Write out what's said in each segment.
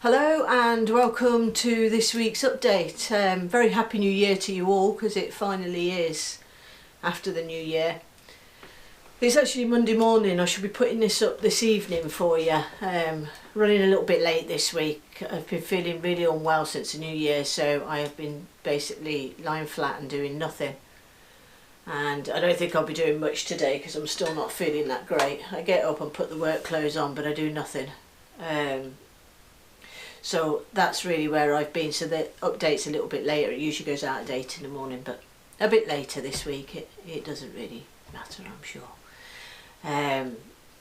Hello and welcome to this week's update. Very happy new year to you all, because it finally is after the new year. It's actually Monday morning. I should be putting this up this evening for you. Running a little bit late this week. I've been feeling really unwell since the new year, so I have been basically lying flat and doing nothing. And I don't think I'll be doing much today because I'm still not feeling that great. I get up and put the work clothes on, but I do nothing. So that's really where I've been. So the update's a little bit later. It usually goes out at 8 in the morning, but a bit later this week. It doesn't really matter, I'm sure.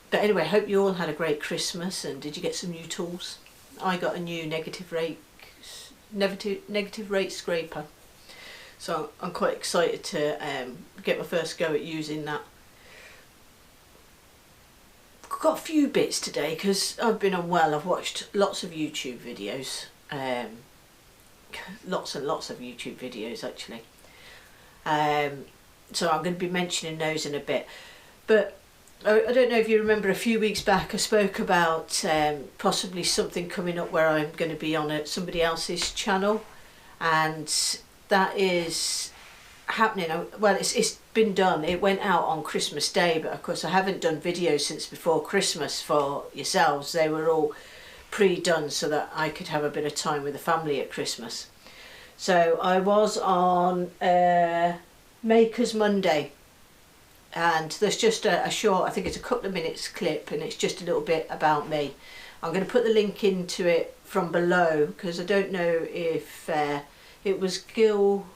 But anyway, I hope you all had a great Christmas. And did you get some new tools? I got a new negative rate scraper. So I'm quite excited to get my first go at using that. Got a few bits today because I've been unwell. I've watched lots of YouTube videos, lots and lots of YouTube videos actually. So I'm going to be mentioning those in a bit. But I don't know if you remember, a few weeks back I spoke about possibly something coming up where I'm going to be on somebody else's channel, and that is happening. Well, it's been done. It went out on Christmas Day, but of course I haven't done videos since before Christmas for yourselves. They were all pre-done so that I could have a bit of time with the family at Christmas. So I was on Maker's Monday, and there's just a short, I think it's a couple of minutes clip, and it's just a little bit about me. I'm going to put the link into it from below because I don't know if it was Gil.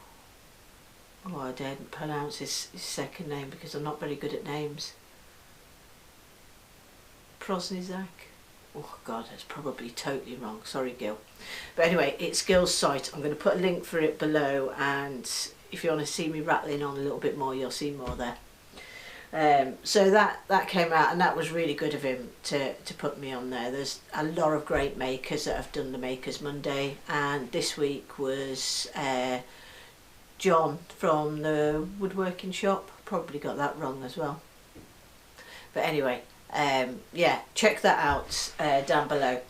Oh, I daren't pronounce his second name because I'm not very good at names. Prosnizak? Oh God, that's probably totally wrong. Sorry, Gil. But anyway, it's Gil's site. I'm going to put a link for it below, and if you want to see me rattling on a little bit more, you'll see more there. So that came out, and that was really good of him to put me on there. There's a lot of great makers that have done the Makers Monday, and this week was John from the woodworking shop. Probably got that wrong as well. But anyway, yeah, check that out down below.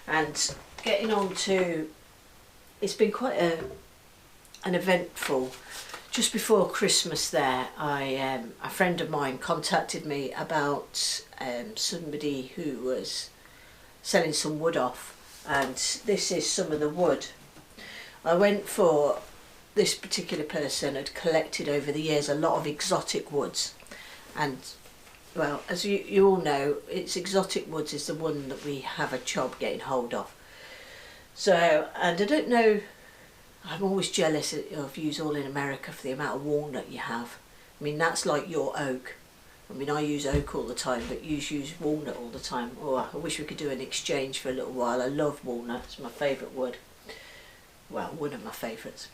And getting on to, it's been quite an eventful. Just before Christmas there, a friend of mine contacted me about somebody who was selling some wood off, and this is some of the wood. I went for, this particular person had collected over the years a lot of exotic woods, and well, as you all know, it's exotic woods is the one that we have a job getting hold of. So, and I don't know, I'm always jealous of you all in America for the amount of walnut you have. I mean, that's like your oak. I mean, I use oak all the time, but you use walnut all the time. Oh, I wish we could do an exchange for a little while. I love walnut, it's my favourite wood. Well, one of my favourites.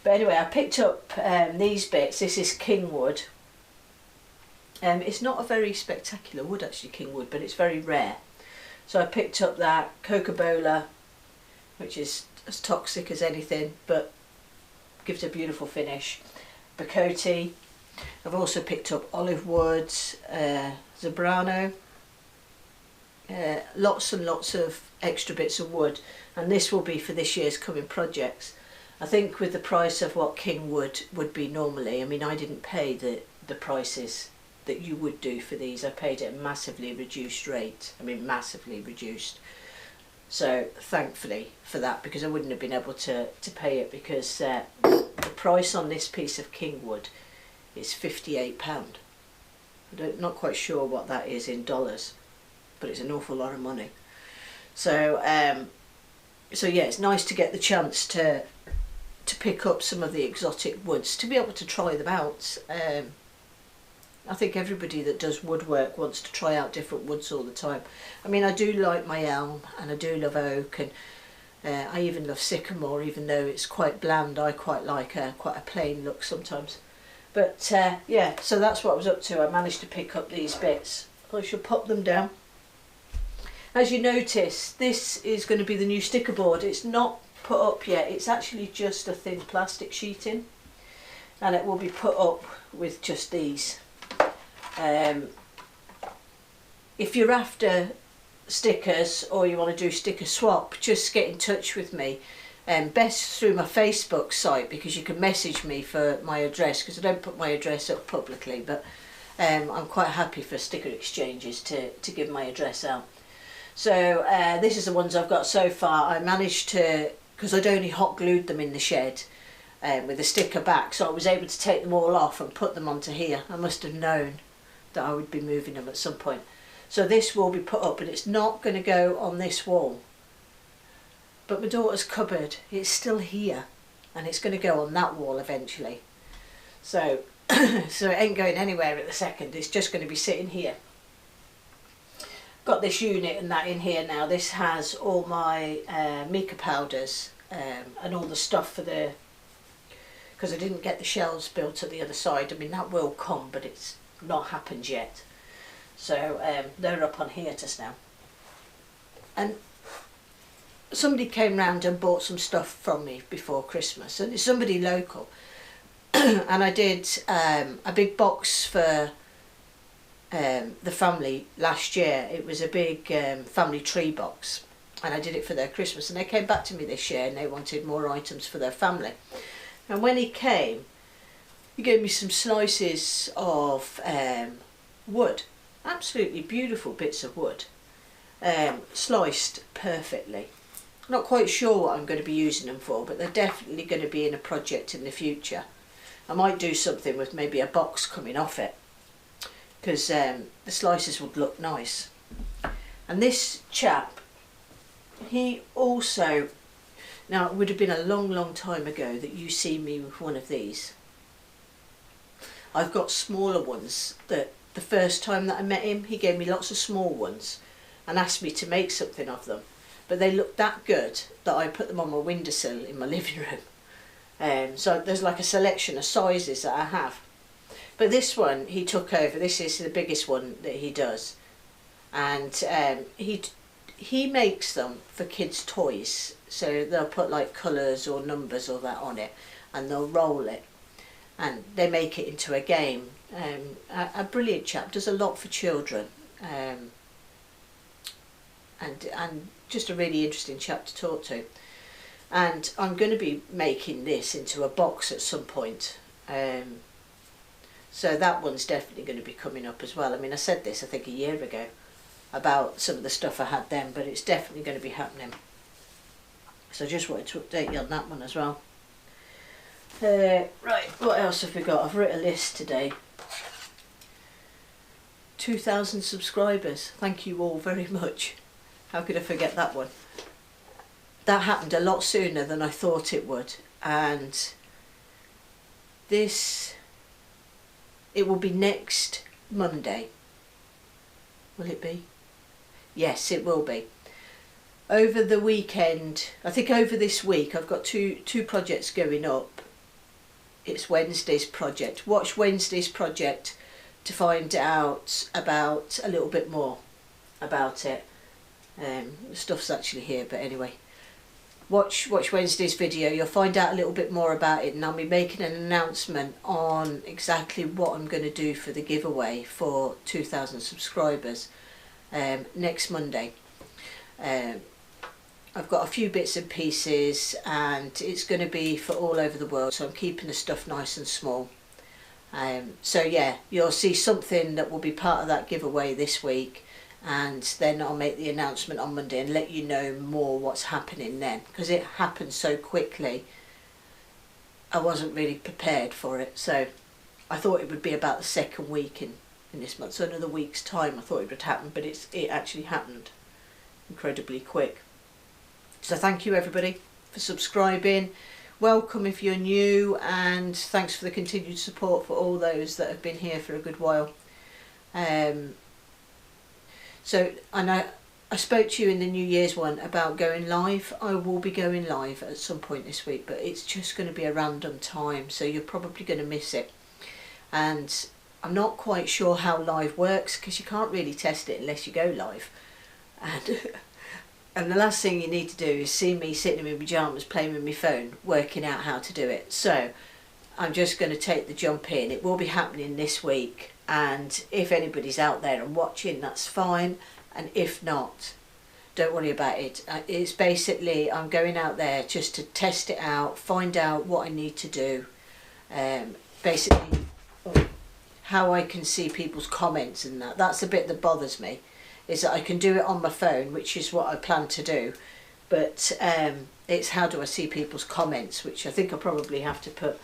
But anyway, I picked up these bits. This is king wood. It's not a very spectacular wood actually, king wood, but it's very rare. So I picked up that Coca-Cola, which is as toxic as anything, but gives a beautiful finish. Bacote. I've also picked up olive wood, Zebrano, lots and lots of extra bits of wood, and this will be for this year's coming projects. I think with the price of what king wood would be normally, I mean, I didn't pay the prices that you would do for these. I paid at a massively reduced rate. I mean, massively reduced. So thankfully for that, because I wouldn't have been able to pay it, because the price on this piece of king wood is £58. Not quite sure what that is in dollars, but it's an awful lot of money. So so yeah, it's nice to get the chance to pick up some of the exotic woods, to be able to try them out. I think everybody that does woodwork wants to try out different woods all the time. I mean, I do like my elm, and I do love oak, and I even love sycamore, even though it's quite bland. I quite like quite a plain look sometimes. But yeah, so that's what I was up to. I managed to pick up these bits. I shall pop them down. As you notice, this is going to be the new sticker board. It's not put up yet. It's actually just a thin plastic sheeting, and it will be put up with just these. If you're after stickers or you want to do sticker swap, just get in touch with me. Best through my Facebook site, because you can message me for my address, because I don't put my address up publicly, but I'm quite happy for sticker exchanges to give my address out. So this is the ones I've got so far. I managed to, because I'd only hot glued them in the shed with the sticker back, so I was able to take them all off and put them onto here. I must have known that I would be moving them at some point. So this will be put up, but it's not going to go on this wall. But my daughter's cupboard, it's still here, and it's going to go on that wall eventually. So, so it ain't going anywhere at the second, it's just going to be sitting here. Got this unit and that in here now. This has all my mica powders and all the stuff for the, because I didn't get the shelves built at the other side. I mean, that will come, but it's not happened yet. So they're up on here just now. And somebody came round and bought some stuff from me before Christmas, and it's somebody local. And I did a big box for the family last year. It was a big family tree box, and I did it for their Christmas, and they came back to me this year and they wanted more items for their family. And when he came, he gave me some slices of wood, absolutely beautiful bits of wood, sliced perfectly. Not quite sure what I'm going to be using them for, but they're definitely going to be in a project in the future. I might do something with maybe a box coming off it, because the slices would look nice. And this chap, he also, now it would have been a long time ago that you see me with one of these. I've got smaller ones that the first time that I met him, he gave me lots of small ones and asked me to make something of them. But they looked that good that I put them on my windowsill in my living room. So there's like a selection of sizes that I have. But this one he took over. This is the biggest one that he does. And he makes them for kids' toys. So they'll put like colours or numbers or that on it, and they'll roll it. And they make it into a game. A brilliant chap, does a lot for children. And just a really interesting chap to talk to. And I'm going to be making this into a box at some point. So that one's definitely going to be coming up as well. I mean, I said this I think a year ago about some of the stuff I had then, but it's definitely going to be happening. So I just wanted to update you on that one as well. Right, what else have we got? I've written a list today. 2,000 subscribers. Thank you all very much. How could I forget that one? That happened a lot sooner than I thought it would, and this, it will be next Monday. Will it be? Yes, it will be. Over the weekend, I think over this week, I've got two projects going up. It's Wednesday's project. Watch Wednesday's project to find out about a little bit more about it. The stuff's actually here, but anyway. Watch Wednesday's video, you'll find out a little bit more about it, and I'll be making an announcement on exactly what I'm going to do for the giveaway for 2,000 subscribers next Monday. I've got a few bits and pieces, and it's going to be for all over the world, so I'm keeping the stuff nice and small. So yeah, you'll see something that will be part of that giveaway this week, and then I'll make the announcement on Monday and let you know more what's happening then, because it happened so quickly. I wasn't really prepared for it, so I thought it would be about the second week in this month, so another week's time I thought it would happen, but it actually happened incredibly quick. So thank you everybody for subscribing. Welcome if you're new, and thanks for the continued support for all those that have been here for a good while. So I know I spoke to you in the New Year's one about going live. I will be going live at some point this week, but it's just going to be a random time, so you're probably going to miss it. And I'm not quite sure how live works, because you can't really test it unless you go live. And the last thing you need to do is see me sitting in my pyjamas playing with my phone, working out how to do it. So I'm just going to take the jump in. It will be happening this week, and if anybody's out there and watching, that's fine. and if not, don't worry about it. It's basically, I'm going out there just to test it out, find out what I need to do, basically how I can see people's comments and that's the bit that bothers me, is that I can do it on my phone, which is what I plan to do, but it's how do I see people's comments, which I think I probably have to put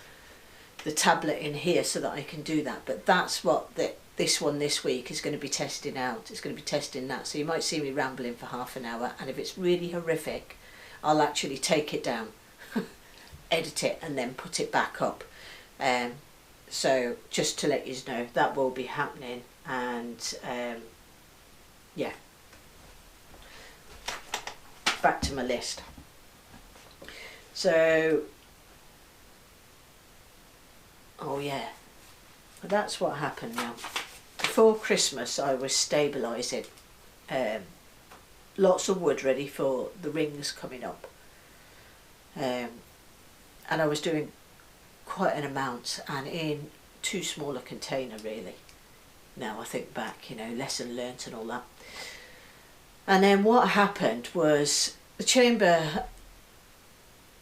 the tablet in here so that I can do that. But that's what this one this week is going to be testing out. It's going to be testing that, so you might see me rambling for half an hour, and if it's really horrific I'll actually take it down edit it and then put it back up. So just to let you know, that will be happening. And yeah, back to my list. So oh yeah, that's what happened now. Before Christmas I was stabilising lots of wood ready for the rings coming up, and I was doing quite an amount and in too small a container really. Now I think back, you know, lesson learnt and all that. And then what happened was the chamber,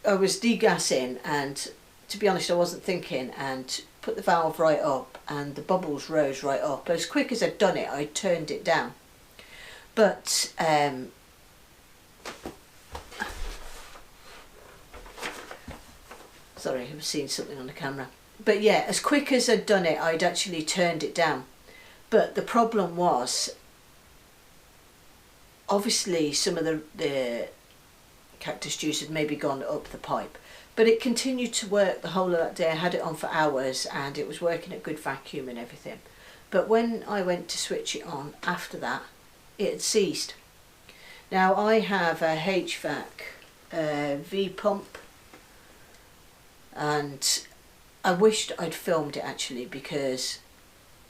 I was degassing, and to be honest I wasn't thinking, and put the valve right up and the bubbles rose right up. As quick as I'd done it I turned it down, but sorry, I was seeing something on the camera. But yeah, as quick as I'd done it I'd actually turned it down. But the problem was, obviously some of the cactus juice had maybe gone up the pipe, but it continued to work the whole of that day. I had it on for hours and it was working at good vacuum and everything. But when I went to switch it on after that, it had ceased. Now I have a HVAC V pump, and I wished I'd filmed it actually, because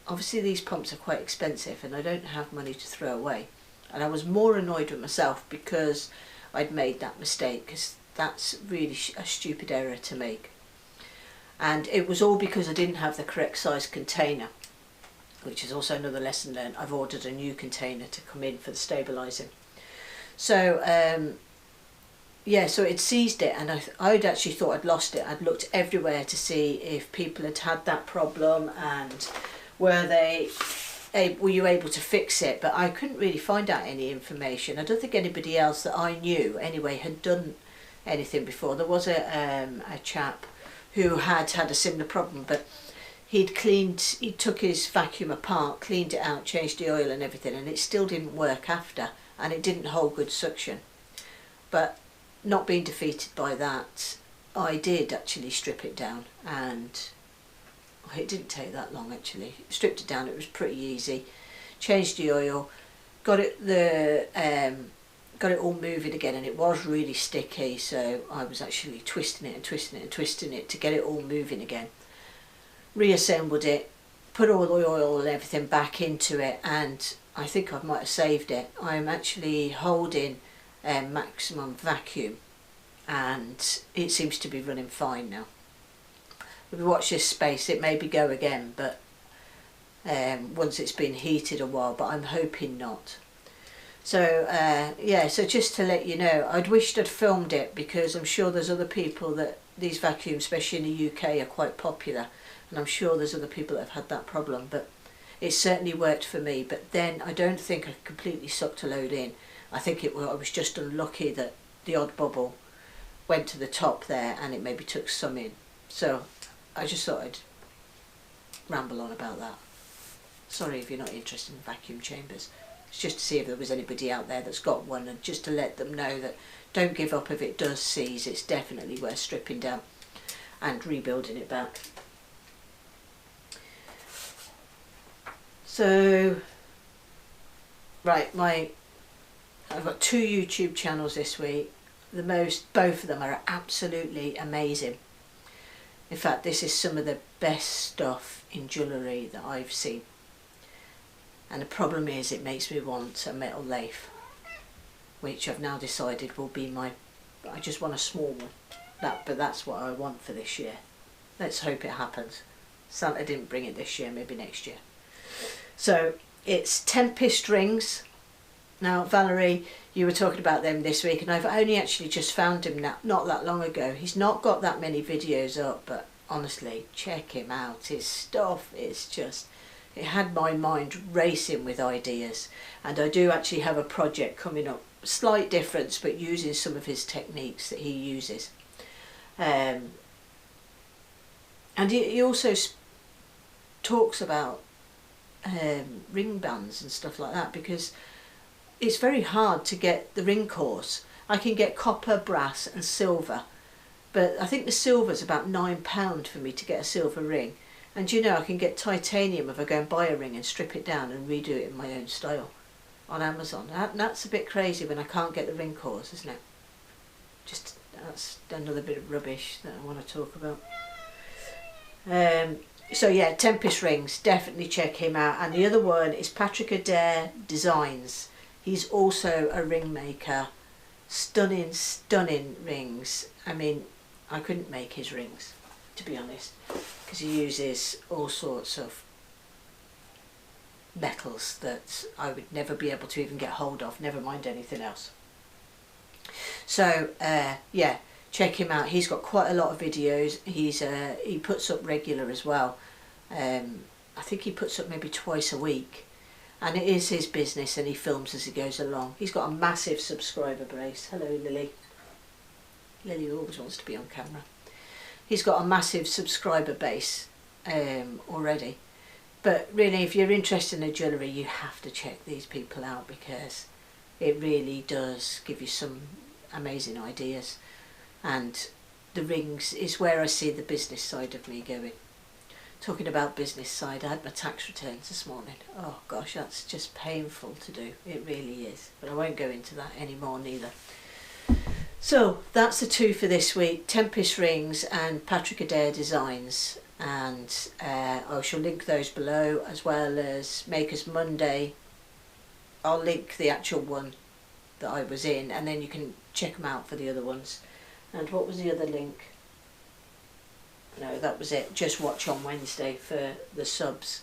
obviously these pumps are quite expensive and I don't have money to throw away. And I was more annoyed with myself because I'd made that mistake, because that's really a stupid error to make. And it was all because I didn't have the correct size container, which is also another lesson learned. I've ordered a new container to come in for the stabilising. So yeah, so it seized it, and I'd actually thought I'd lost it. I'd looked everywhere to see if people had had that problem and were you able to fix it, but I couldn't really find out any information. I don't think anybody else that I knew anyway had done anything before. There was a chap who had a similar problem, but he took his vacuum apart, cleaned it out, changed the oil and everything, and it still didn't work after, and it didn't hold good suction. But not being defeated by that, I did actually strip it down, and it didn't take that long actually. Stripped it down, it was pretty easy. Changed the oil, got it all moving again, and it was really sticky, so I was actually twisting it and twisting it and twisting it to get it all moving again. Reassembled it, put all the oil and everything back into it, and I think I might have saved it. I'm actually holding maximum vacuum and it seems to be running fine now. If we watch this space, it maybe go again, but once it's been heated a while, but I'm hoping not. So yeah, so just to let you know, I'd wished I'd filmed it, because I'm sure there's other people that these vacuums, especially in the UK, are quite popular, and I'm sure there's other people that have had that problem, but it certainly worked for me. But then I don't think I completely sucked a load in. I think I was just unlucky that the odd bubble went to the top there and it maybe took some in. So I just thought I'd ramble on about that. Sorry if you're not interested in vacuum chambers. It's just to see if there was anybody out there that's got one, and just to let them know that don't give up if it does seize. It's definitely worth stripping down and rebuilding it back. So, right, I've got 2 YouTube channels this week. Both of them are absolutely amazing. In fact, this is some of the best stuff in jewellery that I've seen. And the problem is, it makes me want a metal lathe, which I've now decided will be I just want a small one. But that's what I want for this year. Let's hope it happens. Santa didn't bring it this year, maybe next year. So it's Tempest Rings, Now Valerie, you were talking about them this week, and I've only actually just found him not that long ago. He's not got that many videos up, but honestly, check him out. His stuff is just, it had my mind racing with ideas. And I do actually have a project coming up, slight difference, but using some of his techniques that he uses. And he also talks about ring bands and stuff like that, because it's very hard to get the ring cores. I can get copper, brass and silver, but I think the silver's about £9 for me to get a silver ring. And you know, I can get titanium if I go and buy a ring and strip it down and redo it in my own style on Amazon. That's a bit crazy when I can't get the ring cores, isn't it? Just, that's another bit of rubbish that I want to talk about. So yeah, Tempest Rings, definitely check him out. And the other one is Patrick Adair Designs. He's also a ring maker. Stunning, stunning rings. I mean, I couldn't make his rings, to be honest, because he uses all sorts of metals that I would never be able to even get hold of, never mind anything else. So yeah, check him out. He's got quite a lot of videos. He puts up regular as well. I think he puts up maybe twice a week, and it is his business, and he films as he goes along. He's got a massive subscriber base. Hello Lily. Lily always wants to be on camera. He's got a massive subscriber base already. But really, if you're interested in jewellery, you have to check these people out, because it really does give you some amazing ideas. And the rings is where I see the business side of me going. Talking about business side, I had my tax returns this morning. Oh gosh, that's just painful to do. It really is. But I won't go into that anymore neither. So that's the two for this week, Tempest Rings and Patrick Adair Designs. And I shall link those below, as well as Makers Monday. I'll link the actual one that I was in, and then you can check them out for the other ones. And what was the other link? No, that was it. Just watch on Wednesday for the subs.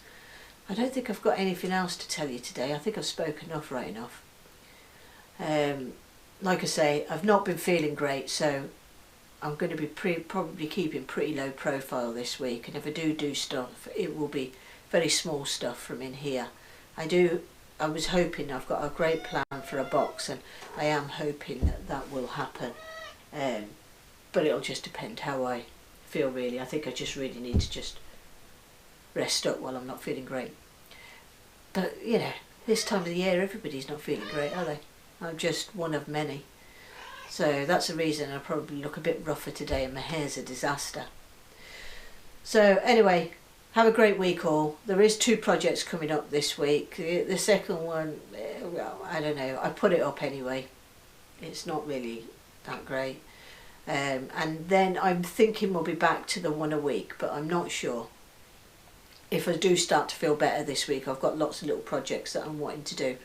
I don't think I've got anything else to tell you today. I think I've spoken enough right enough. Like I say, I've not been feeling great, so I'm going to be probably keeping pretty low profile this week. And if I do stuff, it will be very small stuff from in here. I was hoping, I've got a great plan for a box, and I am hoping that will happen. But it'll just depend how I feel, really. I think I just really need to just rest up while I'm not feeling great. But you know, this time of the year everybody's not feeling great, are they? I'm just one of many. So that's the reason I probably look a bit rougher today, and my hair's a disaster. So anyway, have a great week all. There is 2 projects coming up this week. The second one, well, I don't know, I put it up anyway. It's not really that great. And then I'm thinking we'll be back to the 1 a week, but I'm not sure. If I do start to feel better this week, I've got lots of little projects that I'm wanting to do.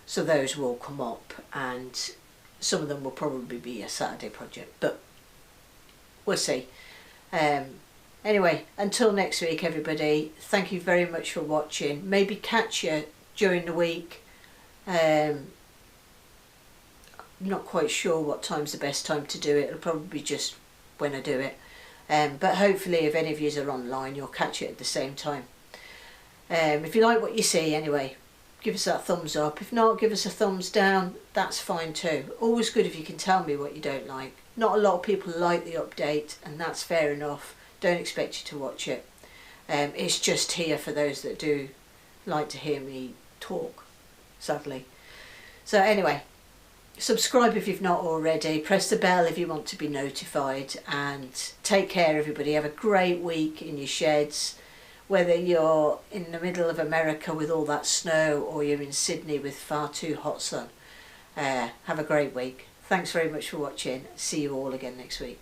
So those will come up, and some of them will probably be a Saturday project, but we'll see. Anyway, until next week everybody, thank you very much for watching. Maybe catch you during the week. I'm not quite sure what time's the best time to do it. It'll probably be just when I do it. But hopefully if any of you are online, you'll catch it at the same time. If you like what you see anyway, give us that thumbs up. If not, give us a thumbs down. That's fine too. Always good if you can tell me what you don't like. Not a lot of people like the update, and that's fair enough. Don't expect you to watch it. It's just here for those that do like to hear me talk, sadly. So anyway, subscribe if you've not already. Press the bell if you want to be notified. And take care everybody. Have a great week in your sheds. Whether you're in the middle of America with all that snow, or you're in Sydney with far too hot sun. Have a great week. Thanks very much for watching. See you all again next week.